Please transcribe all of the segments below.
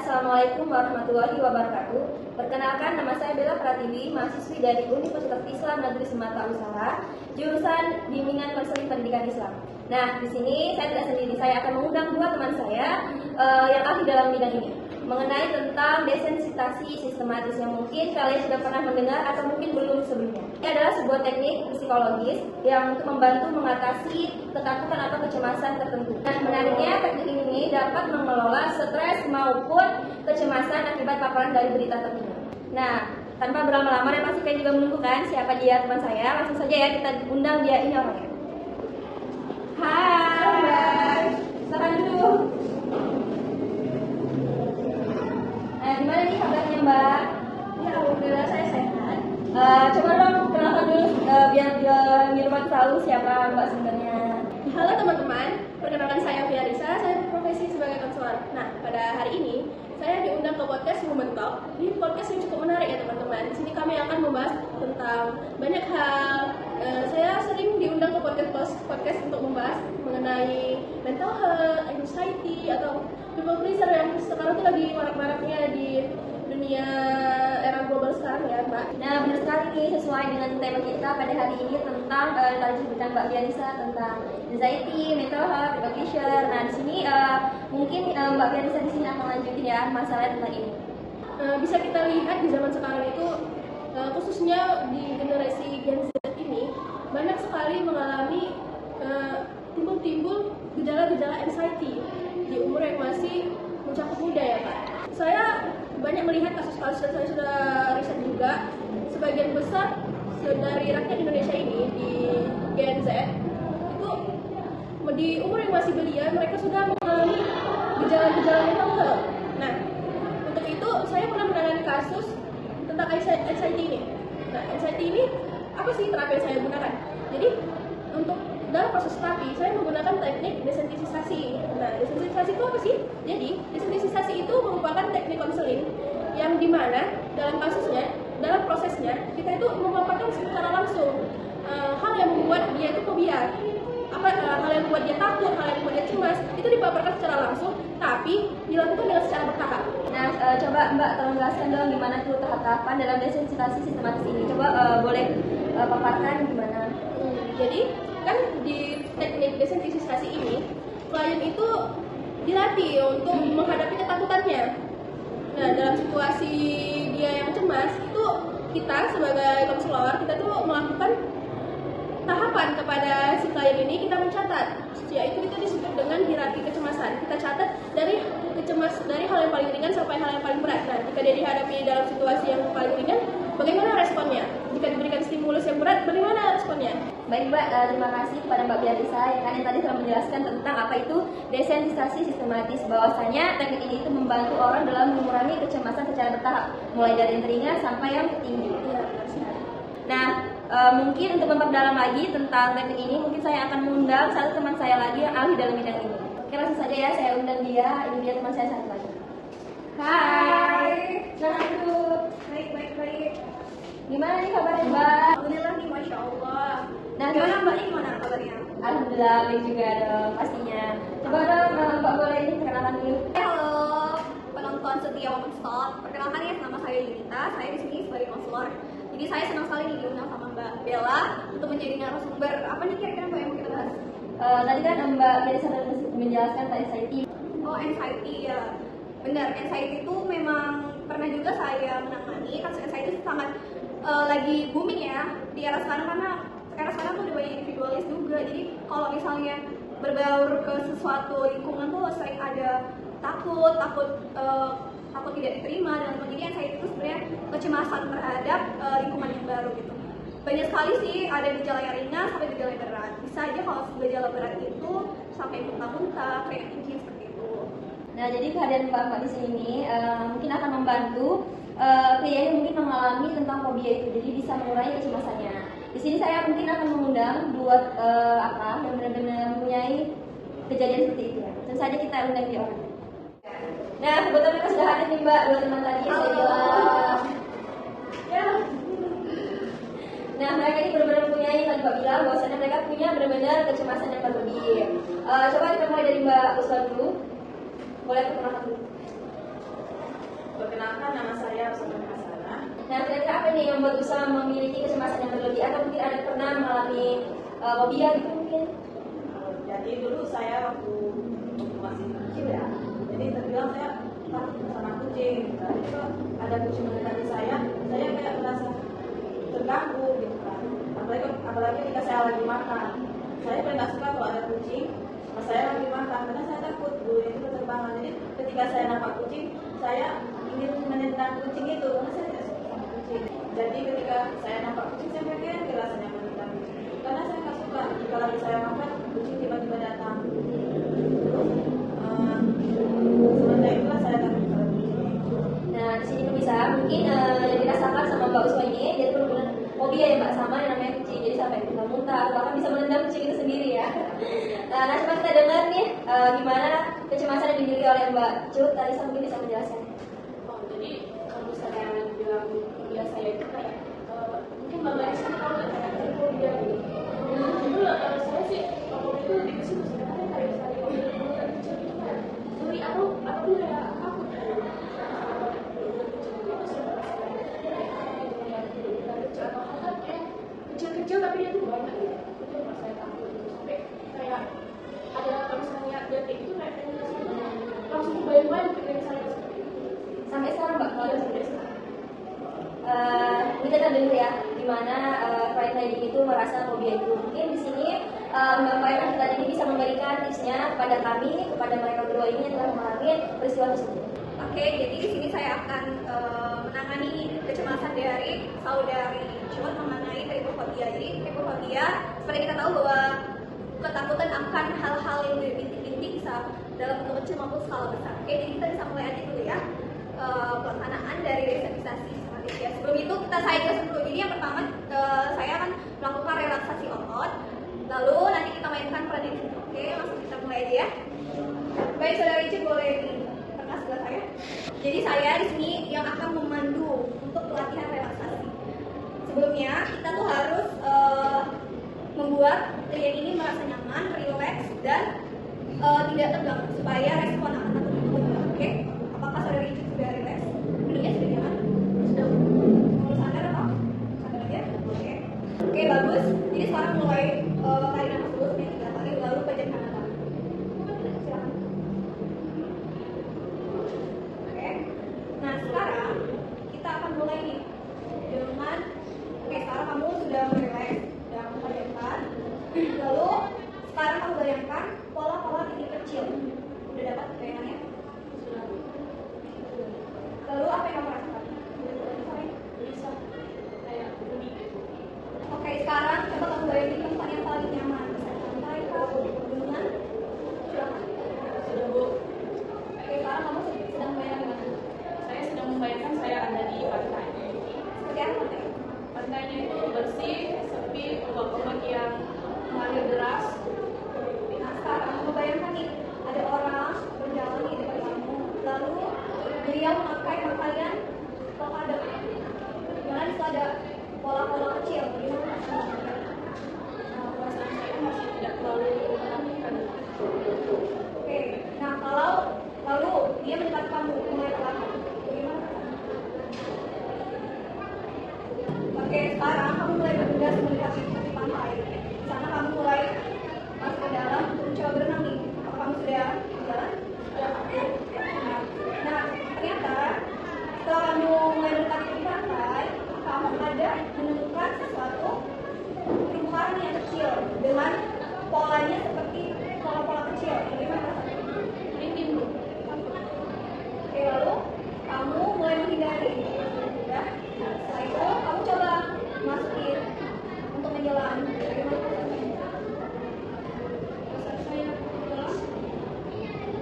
Assalamualaikum warahmatullahi wabarakatuh. Perkenalkan, nama saya Bella Pratiwi, mahasiswi dari Universitas Islam Negeri Sumatera Utara, jurusan Bimbingan Konseling Pendidikan Islam. Nah, di sini saya tidak sendiri, saya akan mengundang dua teman saya yang ahli dalam bidang ini, mengenai tentang desensitasi sistematis yang mungkin kalian sudah pernah mendengar atau mungkin belum sebelumnya. Ini adalah sebuah teknik psikologis yang untuk membantu mengatasi ketakutan atau kecemasan tertentu. Nah, menariknya teknik ini dapat mengelola stres maupun kecemasan akibat paparan dari berita tertentu. Nah, tanpa berlama-lama dan pasti kalian juga menunggu kan siapa dia teman saya. Langsung saja ya kita undang dia, ini orangnya. Hai Mbak, silakan dulu. Gimana nih kabarnya Mbak? Ya, alhamdulillah saya sehat. Coba dong kenalkan dulu biar di rumah tahu siapa Mbak sebenarnya. Halo teman-teman, perkenalkan saya Fiarisa, saya berprofesi sebagai konselor. Nah, pada hari ini saya diundang ke podcast Women Talk. Ini podcast yang cukup menarik ya teman-teman. Di sini kami akan membahas tentang banyak hal. Saya sering diundang ke podcast untuk membahas mengenai mental health, anxiety, atau people pleaser yang sekarang tuh lagi marak-maraknya di dunia era global sekarang ya Mbak. Nah, benar sekali nih, sesuai dengan tema kita pada hari ini tentang tadi disebutkan Mbak Fiarisa tentang anxiety, mental health, people pleasure. Nah, di sini mungkin Mbak Fiarisa di sini akan lanjutin ya masalah tentang ini. Bisa kita lihat di zaman sekarang itu khususnya di generasi Gen Z ini banyak sekali mengalami timbul-timbul gejala-gejala anxiety di umur yang masih mencakup muda ya Pak. Saya banyak melihat kasus-kasus dan saya sudah riset juga, sebagian besar dari rakyat Indonesia ini di Gen Z itu di umur yang masih belia mereka sudah mengalami gejala-gejala mental health. Nah, untuk itu saya pernah menangani kasus tentang anxiety ini. Nah, anxiety ini apa sih terapi yang saya gunakan? Jadi untuk dalam proses terapi saya menggunakan teknik desensitisasi. Nah, desensitisasi itu apa sih? Jadi desensitisasi itu merupakan teknik konseling yang dimana dalam kasusnya, dalam prosesnya kita itu memaparkan secara langsung hal yang membuat dia itu fobia, hal yang membuat dia takut, hal yang membuat dia cemas, itu dipaparkan secara langsung, tapi dilakukan dengan secara bertahap. Nah, coba Mbak tolong jelaskan dong gimana tuh tahap-tahapan dalam desensitasi sistematis ini. Coba boleh paparkan gimana? Jadi kan di teknik desensitisasi ini klien itu dilatih untuk menghadapi ketakutannya. Nah, dalam situasi dia yang cemas itu kita sebagai konselor kita tuh melakukan tahapan kepada si klien ini, kita mencatat, yaitu itu disebut dengan hierarki kecemasan. Kita catat dari hal yang paling ringan sampai hal yang paling berat. Nah, jika dia dihadapi dalam situasi yang paling ringan, bagaimana responnya? Jika diberikan stimulus yang berat, bagaimana responnya? Baik Mbak, terima kasih kepada Mbak Fiarisa yang tadi telah menjelaskan tentang apa itu desensitisasi sistematis, bahwasanya teknik ini itu membantu orang dalam mengurangi kecemasan secara bertahap, mulai dari yang ringan sampai yang tinggi. Nah, mungkin untuk memperdalam lagi tentang teknik ini, mungkin saya akan mengundang satu teman saya lagi yang ahli dalam bidang ini. Oke, langsung saja ya, saya undang dia. Ini dia teman saya satu lagi. Hai, selamat dulu. Baik. Gimana nih kabarnya Mbak? Alhamdulillah nih, Masya Allah. Nah, Gimana Mbak ini gimana kabarnya? Alhamdulillah baik juga dong pastinya. Coba dong Mbak boleh ini perkenalan dulu. Halo penonton setia Women Talk. Perkenalkan ya, nama saya Yunita. Saya di sini sebagai konselor. Jadi saya senang sekali nih diundang sama Mbak Bella untuk menjadi narasumber. Apa nih kira-kira Mbak yang mau kita bahas? Tadi kan Mbak Fiarisa sudah menjelaskan tentang anxiety. Oh, anxiety ya. Benar, anxiety itu memang pernah juga saya menangani. Kasus anxiety itu sangat lagi booming ya di era sekarang, karena era sekarang tuh udah banyak individualis juga. Jadi kalau misalnya berbaur ke sesuatu lingkungan tuh sering ada takut tidak diterima dan sebagainya. Anxiety itu sebenarnya kecemasan terhadap lingkungan yang baru gitu. Banyak sekali sih, ada gejala yang ringan sampai gejala yang berat. Bisa aja kalau gejala berat itu sampai muntah-muntah, kayak tinggi seperti itu. Nah, jadi kehadiran Mbak di sini mungkin akan membantu klien yang mungkin mengalami tentang fobia itu, jadi bisa mengurangi kecemasannya. Di sini saya mungkin akan mengundang dua yang benar-benar mempunyai kejadian seperti itu ya. Tentu saja kita undang dia orang. Nah, kebetulan mereka sudah hadir nih Mbak, dua teman tadi yang saya bilang. Ya. Nah, mereka ini benar-benar mempunyai, tadi Mbak bilang bahwasannya mereka punya benar-benar kecemasan yang berlebih. Coba kita mulai dari Mbak Usman dulu. Boleh perkenalkan dulu. Perkenalkan, nama saya Usman Hasanah. Nah, kira-kira apa nih yang membuat Usama memiliki kecemasan yang berlebih atau mungkin ada pernah mengalami fobia gitu mungkin? Jadi dulu saya waktu masih kecil ya, jadi terbilang saya takut sama kucing. Jadi kalau ada kucing mendekati saya kayak merasa terganggu gitu kan. Apalagi ketika saya lagi makan, saya paling nggak suka kalau ada kucing pas saya lagi makan karena saya takut bulunya itu berterbangan. Jadi ketika saya nampak kucing, saya ingin menendang kucing itu karena saya tidak suka sama kucing. Jadi ketika saya nampak kucing, saya pengen rasanya menendang kucing karena saya nggak suka jika lagi saya makan kucing tiba-tiba datang. Terus semenjak itulah saya takut pada kucing. Nah, di sini bisa mungkin yang dirasakan sama Mbak Usma ini dia benar-benar fobia ya Mbak, sama yang namanya kucing. Jadi sampai muntah-muntah atau bahkan bisa menendang kucing itu sendiri ya. Nah, coba kita dengar nih gimana kecemasan yang dimiliki oleh Mbak Cut. Talisa mungkin bisa menjelaskan. Oh, jadi kalau misalnya bilang fobia saya itu kayak mungkin Mbak Marisa tahu nggak kayak fobia gitu. Dulu saya sih kalau itu lebih ke situ sebenarnya kayak misalnya kalau kecil itu kayak sorry atau ya aku kecil-kecil tapi dia tuh banyak gitu. Itu yang saya takut gitu. Sampai kayak ada kalau misalnya dia kayak gitu kayak langsung bayang-bayang pikiran saya seperti itu. Sampai sekarang Mbak, kalau Sampai sekarang. kita kan dengar ya gimana flight riding itu merasa fobia itu. Mungkin di sini Mbak Fairan kita ini bisa memberikan tipsnya kepada kami, kepada mereka berdua ini yang telah mengalami peristiwa tersebut. Oke, jadi di sini saya akan menangani kecemasan dari saudari Cut mengenai hypofobia. Jadi hypofobia, seperti kita tahu bahwa ketakutan akan hal-hal yang berbintik-bintik bisa dalam bentuk kecil maupun skala besar. Oke, jadi kita bisa mulai aja dulu ya pelaksanaan dari relaksasi sistematis ya. Sebelum itu saya jelasin dulu. Jadi yang pertama saya akan melakukan relaksasi otot. Lalu nanti kita mainkan peran ini. Oke, langsung kita mulai aja ya. Baik, saudari Cut boleh di sebelah saya. Jadi saya di sini yang akan memandu untuk pelatihan relaksasi. Sebelumnya kita tuh harus membuat klien ini merasa nyaman, rileks dan tidak tegang supaya respon akan aku tubuh. Oke? Apakah saudari Cut sudah rileks? Duduknya sudah nyaman? Sudah. Mau sadar atau? Sadar aja? Oke. Oke, bagus. Jadi sekarang mulai tarik nafas dulu sebanyak 3 kali lalu pejamkan mata. Silakan. Nah, sekarang kita akan mulai nih dengan sekarang kamu sudah relax, sudah membayangkan. Lalu sekarang kamu bayangkan pola-pola titik kecil. Udah dapat bayangannya? Sudah. Lalu apa yang kamu rasakan? Bisa kayak bunyi. Oke, sekarang coba kamu bayangin tempat yang paling nyaman. Santai, dengan silakan. Sudah Bu. Oke, sekarang kamu sedang bayangkan mana? Saya sedang membayangkan saya ada di pantai. Seperti apa pantai? Pantainya itu bersih, sepi, ombak-ombak yang mengalir deras. Nah, sekarang kamu bayangkan nih ada orang berjalan di depan kamu, lalu beliau memakai pakaian polkadot. Gimana itu ada pola-pola kecil? Gimana rasanya? Perasaan saya masih tidak terlalu menakutkan. Oke, nah kalau lalu dia mendekat kamu mulai perlahan, bagaimana? Oke, sekarang kamu mulai bergegas mendekati tepi pantai. Di sana kamu mulai masuk ke dalam untuk mencoba berenang nih. Apa kamu sudah jalan? Sudah. Nah, ternyata setelah kamu mulai mendekati tepi pantai, kamu ada menemukan sesuatu terumbu karang yang kecil dengan polanya seperti pola-pola kecil. Bagaimana rasanya? Merinding Bu. Oke, lalu kamu mulai menghindari. Ya. Setelah itu kamu coba masukin untuk menyelam. Bagaimana rasanya? Perasaan saya adalah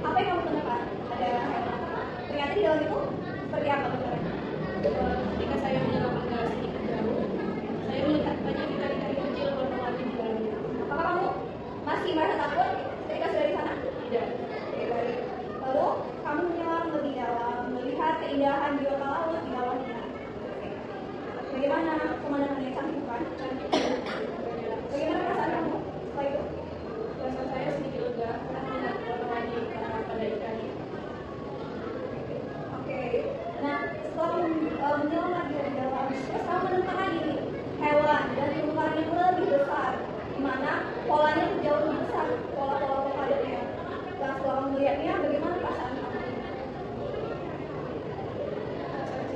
Apa yang kamu temukan? Ada ternyata di dalam itu seperti apa bentuknya? ketika saya menyelam ke sedikit jauh, saya melihat banyak ikan-ikan kecil warna-warni di dalamnya. Apakah kamu masih merasa takut ketika sudah di sana? Tidak. Oke, baik. Lalu kamu menyelam lebih dalam, melihat keindahan biota laut di bawahnya. Bagaimana pemandangannya? Cantik bukan? Bagaimana perasaan kamu setelah itu? Perasaan saya sedikit lega karena melihat warna-warni pada ikannya. Oke. Nah, setelah menyelam di dalam. Terus kamu menemukan lagi nih hewan dan tumbuhan yang lebih besar, di mana polanya tuh jauh lebih besar, pola-pola padatnya. Dan setelah kamu melihatnya, bagaimana perasaan kamu?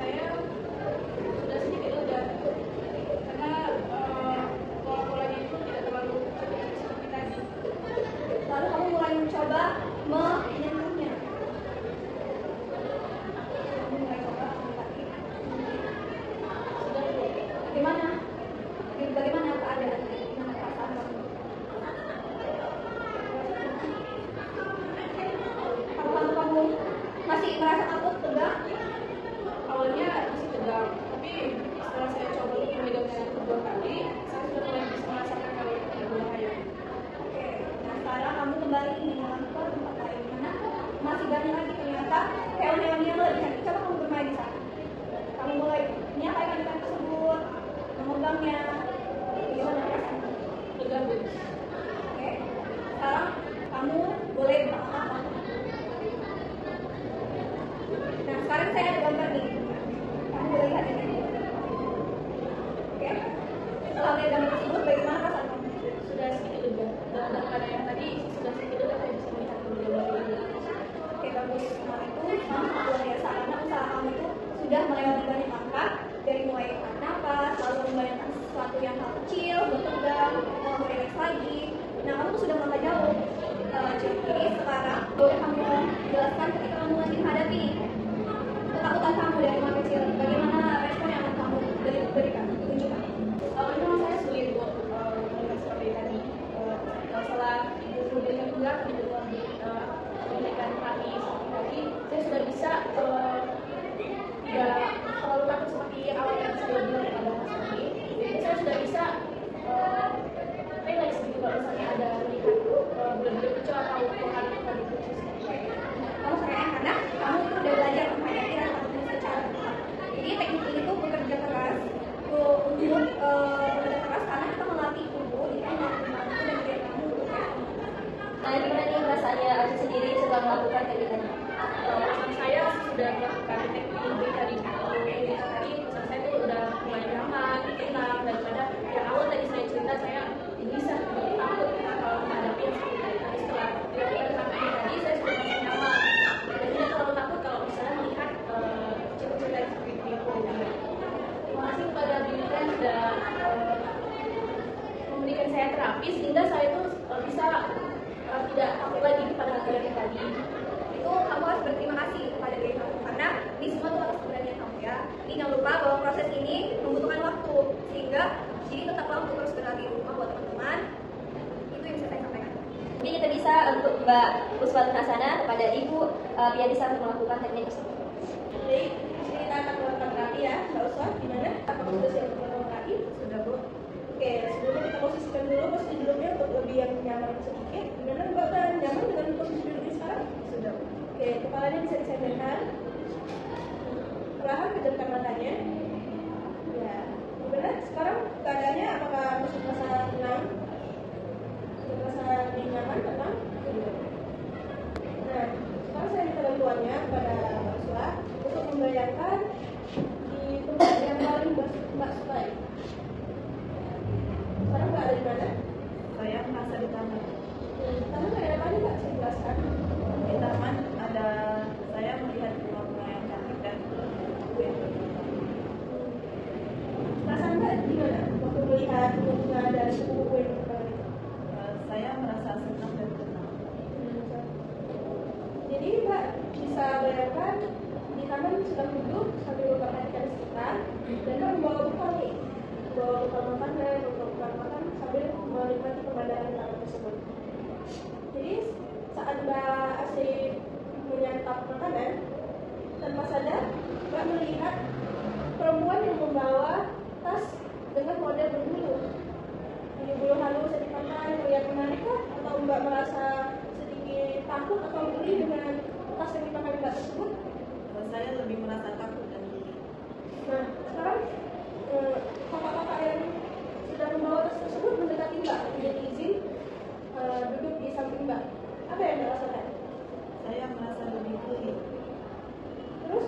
Saya sudah sedikit lega karena pola-polanya itu tidak terlalu seperti tadi. Lalu kamu mulai mencoba menyentuhnya. Kamu mulai coba mendekati. Bagaimana? Bagaimana keadaan? Bagaimana perasaan kamu? Apakah kamu masih merasa takut, tegang? Awalnya masih tegang, tapi setelah saya coba untuk memegangnya kedua kali, saya sudah mulai bisa merasakan kalau itu tidak berbahaya. Oke, nah sekarang kamu kembali menyelam ke tempat lain, di mana masih banyak lagi ternyata hewan-hewan yang lebih cantik. Coba kamu bermain di sana. Kamu mulai menyampaikan ikan tersebut, memegangnya. Bagaimana perasaanmu? Tegang. Oke, sekarang kamu boleh berkata-kata. Nah, sekarang saya ada gambar nih. Kamu boleh lihat ini. Oke, setelah melihat gambar tersebut, bagaimana perasaan kamu? Sudah sedikit lega. Dan daripada yang tadi sudah sedikit lega, saya bisa melihat gambar ini. Oke, bagus. Nah, itu kamu sangat luar biasa karena usaha kamu itu sudah melewati banyak langkah, dari mulai tarik nafas, lalu membayangkan sesuatu yang hal kecil, bertegang, lalu relax lagi. Nah, kamu tuh sudah melangkah jauh. Jadi sekarang boleh kamu jelaskan ketika kamu lagi menghadapi ketakutan kamu dari masa kecil, bagaimana respon yang akan kamu berikan, tunjukkan. Memang saya sulit untuk melihat seperti tadi. Setelah ibu memberikan gerak, ibu memberikan kami seperti tadi, saya sudah bisa tidak terlalu takut seperti awal yang saya bilang pada Mas tadi. Jadi saya sudah bisa relax gitu kalau misalnya ada melihat bulan-bulan kecil atau pohon tadi kecil. Kamu sayang karena kamu itu udah belajar menghadapi rasa takut secara tepat. Jadi teknik ini tuh bekerja keras untuk bekerja keras karena kita melatih tubuh itu melakukan itu dan biar kamu untuk Nah, gimana nih rasanya aku sendiri setelah melakukan teknik tadi? Saya sudah melakukan teknik ini tadi saya tuh udah mulai nyaman, tenang daripada yang awal tadi saya cerita saya bisa takut menghadapi yang seperti tadi. Setelah dilakukan sampai tadi saya sudah merasa nyaman dan tidak terlalu takut kalau misalnya melihat cerita-cerita yang seperti itu. Terima kasih kepada Binika yang sudah memberikan saya terapi sehingga saya tuh bisa tidak takut lagi pada hal-hal tadi. itu kamu harus berterima kasih kepada diri kamu karena ini semua tuh atas keberanian kamu ya. Jadi jangan lupa bahwa proses ini membutuhkan waktu sehingga jadi tetaplah untuk terus berlatih di rumah buat teman-teman. Itu yang bisa saya sampaikan. Mungkin kita bisa untuk Mbak Uswatun Hasana kepada Ibu Pianisa untuk melakukan teknik tersebut. Jadi di sini kita akan melakukan terapi ya, Mbak Uswa, gimana? Apakah sudah siap untuk melakukan terapi? Sudah, Bu. Oke, sebelumnya kita posisikan dulu posisi duduknya untuk lebih yang nyaman sedikit. Gimana Mbak, udah nyaman dengan posisi duduknya sekarang? Sudah. Oke, kepalanya bisa disandarkan. Perlahan pejamkan matanya. Ya, gimana? Sekarang keadaannya apakah masih merasa tenang? Masih merasa lebih nyaman, tenang? Nah, sekarang saya minta bantuannya kepada Mbak Uswa untuk membayangkan di tempat yang paling Mbak sukai. Sekarang Mbak ada di mana? Saya merasa di taman. Taman ada apa nih Mbak? Saya jelaskan. Di taman ada saya melihat bunga-bunga yang cantik dan buku yang Perasaan Mbak gimana waktu melihat bunga dan buku-buku yang saya merasa senang dan tenang. Jadi Mbak bisa bayangkan di taman sedang duduk sambil memperhatikan sekitar dan Mbak membawa bekal nih, membawa bekal makanan, membawa bekal makan sambil menikmati pemandangan taman tersebut. Jadi saat Mbak asik menyantap makanan, tanpa sadar Mbak melihat perempuan yang membawa tas dengan model berbulu. Ini bulu halus yang dipakai, terlihat menarik kah? Atau Mbak merasa sedikit takut atau geli dengan tas yang dipakai Mbak tersebut? Saya lebih merasa takut dan geli. Nah, sekarang kakak-kakak yang sudah membawa tas tersebut mendekati Mbak, menjadi izin duduk di samping Mbak. Apa yang Mbak rasakan? Saya merasa lebih geli. Terus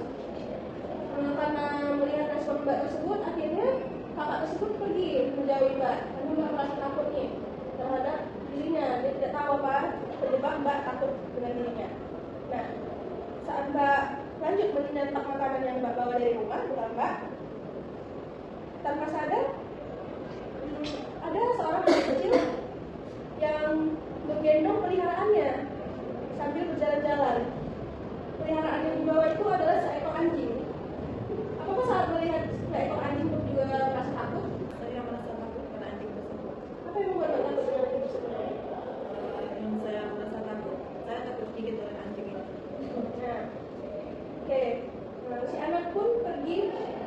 karena melihat sama mbak tersebut, akhirnya kakak tersebut pergi menjauhi mbak karena mbak merasa takut nih terhadap dirinya. Dia tidak tahu apa penyebab mbak takut dengan dirinya. Nah, saat mbak lanjut menyantap makanan yang mbak bawa dari rumah, bukan mbak, tanpa sadar ada seorang anak kecil yang menggendong peliharaannya sambil berjalan-jalan. Peliharaan yang dibawa itu adalah seekor anjing. Apakah saat melihat seekor anjing pun juga merasa takut? Saya merasa takut pada anjing tersebut. Apa yang membuat mbak takut dengan anjing tersebut? Yang saya merasa takut, saya takut digigit oleh anjing itu. Nah, oke. Nah, si anak pun pergi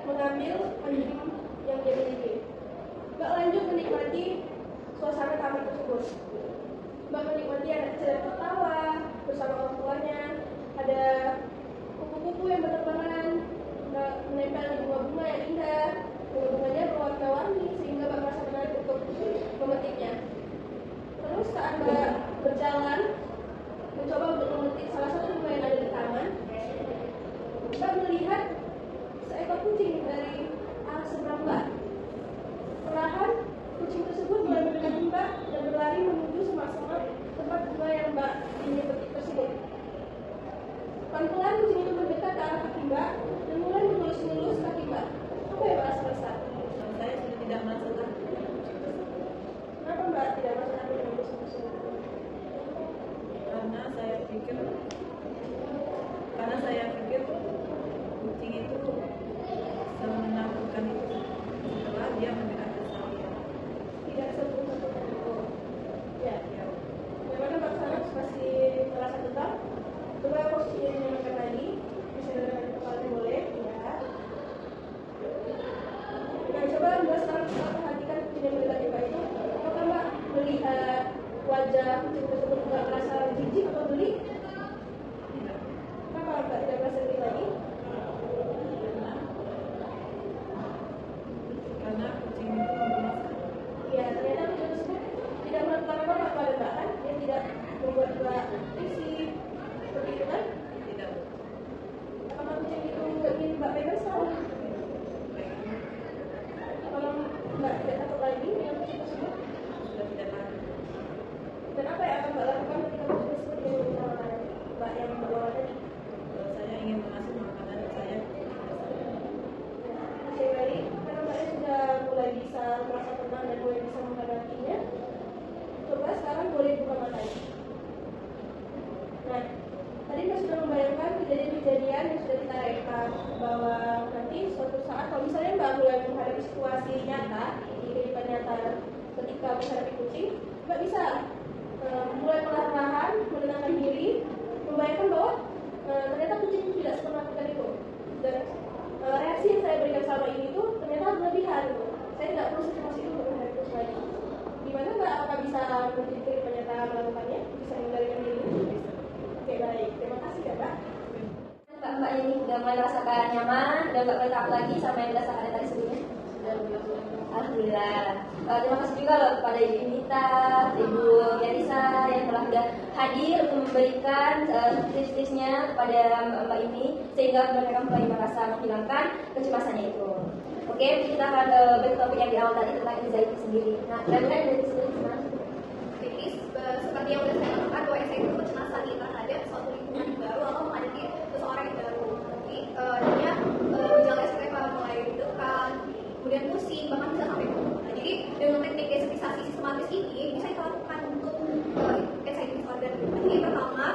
mengambil anjing yang dia miliki. Mbak lanjut menikmati suasana taman tersebut. Mbak menikmati anak kecil yang tertawa bersama orang tuanya. Ada kupu-kupu yang berterbangan, Mbak menempel di bunga-bunga yang indah. Bunga-bunganya berwarna-warni sehingga Mbak merasa menarik untuk memetiknya. Terus saat Mbak berjalan mencoba untuk memetik salah satu bunga yang ada di taman, Mbak melihat seekor kucing dari arah seberang Mbak. Perlahan kucing tersebut mulai mendekati Mbak dan berlari menuju semak-semak tempat bunga yang Mbak ingin petik tersebut. Pelan-pelan kucing itu mendekat ke arah kaki Mbak dan mulai mengelus-ngelus kaki Mbak. Apa yang Mbak rasa? Saya sudah tidak merasa takut. Kenapa Mbak tidak merasa takut dengan kucing tersebut? Karena saya pikir kucing itu semenakutkan itu setelah dia mendekati saya. Tidak sempurna itu. Ya. Bagaimana Mbak Sana masih merasa tetap? Coba posisinya dinyamakan lagi. Bisa dengan kepalanya boleh. Ya. Nah, coba Mbak sekarang perhatikan kucing yang mendekati Mbak itu. Apakah Mbak melihat wajah kucing tersebut Mbak merasa jijik atau geli? Tidak. Kenapa Mbak tidak merasa geli lagi? Karena kucing itu memuaskan. Ya, ternyata kucing tersebut tidak melakukan apa-apa pada Mbak kan? Dia tidak membuat Mbak risih. Seperti itu kan? Tidak. Apakah kucing itu ingin Mbak pegang sekarang? Kalau Mbak tidak takut lagi dengan kucing tersebut? Sudah tidak lagi. Dan apa yang akan Mbak lakukan ketika kucing tersebut ingin meminta makanan Mbak yang Mbak bawa tadi? Saya ingin mengasih makanan saya. Oke, baik. Karena Mbaknya sudah mulai bisa merasa tenang dan mulai bisa menghadapinya, coba sekarang boleh buka matanya. Nah, tadi Mbak sudah membayangkan kejadian-kejadian yang sudah kita rekam, bahwa nanti suatu saat kalau misalnya Mbak mulai menghadapi situasi nyata di kehidupan nyata ketika menghadapi kucing, Mbak bisa mulai perlahan-lahan menenangkan diri, membayangkan bahwa ternyata kucing itu tidak sepenakutkan itu, dan reaksi yang saya berikan selama ini itu ternyata berlebihan gitu. Saya tidak perlu secemas itu untuk menghadapi kucing lagi. Gimana Mbak? Apakah bisa menjadi kehidupan nyata melakukannya? Bisa mengendalikan diri? Oke, baik. Terima kasih ya Mbak. Mbak ini udah mulai merasakan nyaman, udah nggak boleh takut lagi sama yang dirasakan tadi sebelumnya. Alhamdulillah. Terima kasih juga loh kepada Ibu Indita, Ibu Yarisa yang telah sudah hadir untuk memberikan tips-tipsnya kepada Mbak ini sehingga mereka mulai merasa menghilangkan kecemasannya itu. Oke, kita akan balik topik yang di awal tadi tentang anxiety sendiri. Nah, kira-kira dari sini gimana? Jadi seperti yang udah saya katakan bahwa anxiety itu kecemasan terhadap suatu lingkungan yang baru atau menghadapi seseorang yang baru. Jadi dia gejalanya seperti mulai deg-degan, kemudian pusing, bahkan bisa sampai bunuh. Nah, jadi dengan teknik desensitisasi sistematis ini bisa kita lakukan untuk anxiety disorder. Jadi pertama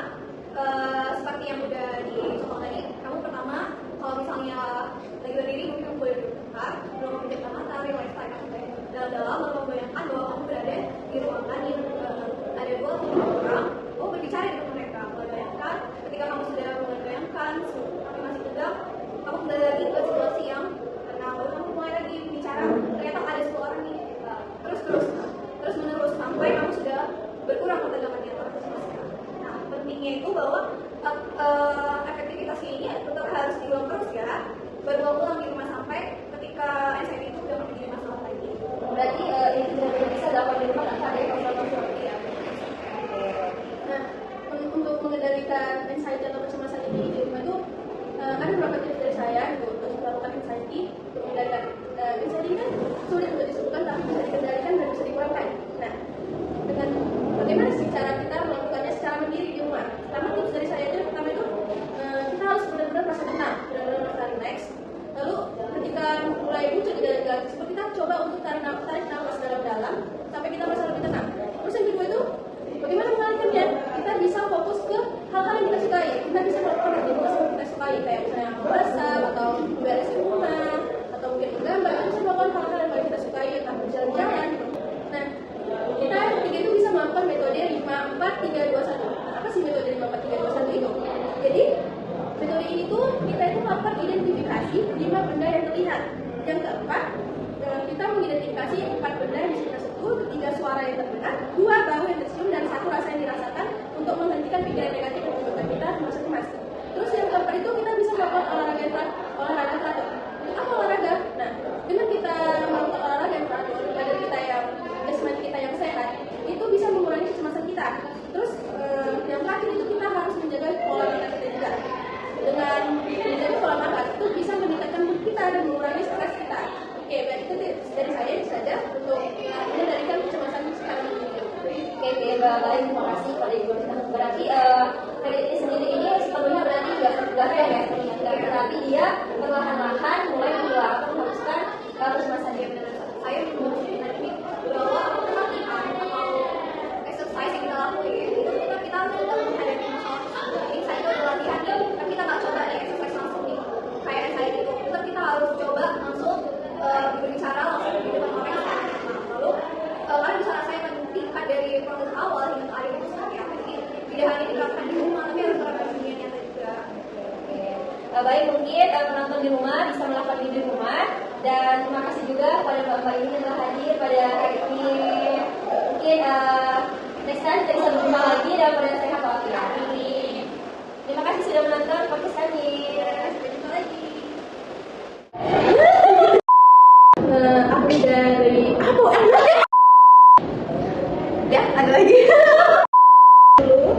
seperti yang udah dicontoh tadi, kamu pertama kalau misalnya lagi berdiri mungkin kamu boleh duduk bentar, belum memejamkan mata, relax tarik nafas dalam-dalam, lalu membayangkan bahwa kamu berada di ruangan yang ada 2 orang, berbicara anxiety. Untuk mengendalikan anxiety kan sulit untuk disembuhkan, tapi bisa dikendalikan dan bisa dikurangkan. Nah, dengan bagaimana sih cara kita melakukannya secara mandiri di rumah? Pertama, tips dari saya itu pertama itu kita harus benar-benar merasa tenang, benar-benar merasa relax. Lalu ketika mulai muncul gejala-gejala tersebut, kita coba untuk tarik nafas dalam-dalam sampai kita merasa lebih tenang. Terus yang kedua itu bagaimana mengalihkannya? Kita bisa fokus ke hal-hal yang kita sukai. Kita bisa melakukan aktivitas yang kita sukai, kayak misalnya memasak atau memberesin rumah atau mungkin menggambar. Kita bisa melakukan hal-hal yang paling kita sukai, entah berjalan-jalan. Nah, kita yang ketiga itu bisa melakukan metode 5-4-3-2-1. Nah, apa sih metode 5-4-3-2-1 itu? Jadi metode ini tuh kita itu melakukan identifikasi 5 benda yang terlihat. Yang keempat, kita mengidentifikasi 4 benda yang di sekitar situ, 3 suara yang terdengar, 2 bau yang tercium, dan 1 rasa yang dirasakan untuk menghentikan pikiran negatif yang menyebabkan kita cemas. Terus yang keempat itu kita bisa melakukan olahraga teratur. Untuk apa olahraga? Nah, dengan kita melakukan olahraga yang teratur, badan kita yang jasmani kita yang sehat, itu bisa mengurangi kecemasan kita. Terus yang terakhir itu kita harus menjaga pola makan kita juga. Dengan menjaga pola makan itu bisa meningkatkan mood kita dan mengurangi stres kita. Oke, baik, itu dari saya saja untuk mengendalikan kecemasan secara mandiri. Oke, baik, terima kasih pada Ibu. Berarti kredit ini sendiri ini sepenuhnya berarti nggak tergantung ya, tapi dia perlahan-lahan mulai mengharuskan kecemasan dia. Saya menurut ini bahwa latihan atau exercise yang kita lakuin itu kita harus coba menghadapi masalah tersebut. Jadi saya itu ada latihan nih, tapi kita nggak coba nih exercise langsung nih kayak saya gitu. Tetap kita harus coba langsung berbicara langsung di depan orang yang sangat kenal. Lalu karena misalnya saya menghentikan dari proses awal hingga ke akhir itu seperti apa sih? Tidak hanya diterapkan di rumah, tapi harus diterapkan di dunia nyata juga. Baik, mungkin penonton di rumah bisa melakukan ini di rumah, dan terima kasih juga kepada Bapak ini yang telah hadir pada hari ini. Mungkin next time kita bisa berjumpa lagi dalam keadaan sehat walafiat. Terima kasih sudah menonton podcast kami. Sampai jumpa lagi. Aku dari Ya, ada lagi. dulu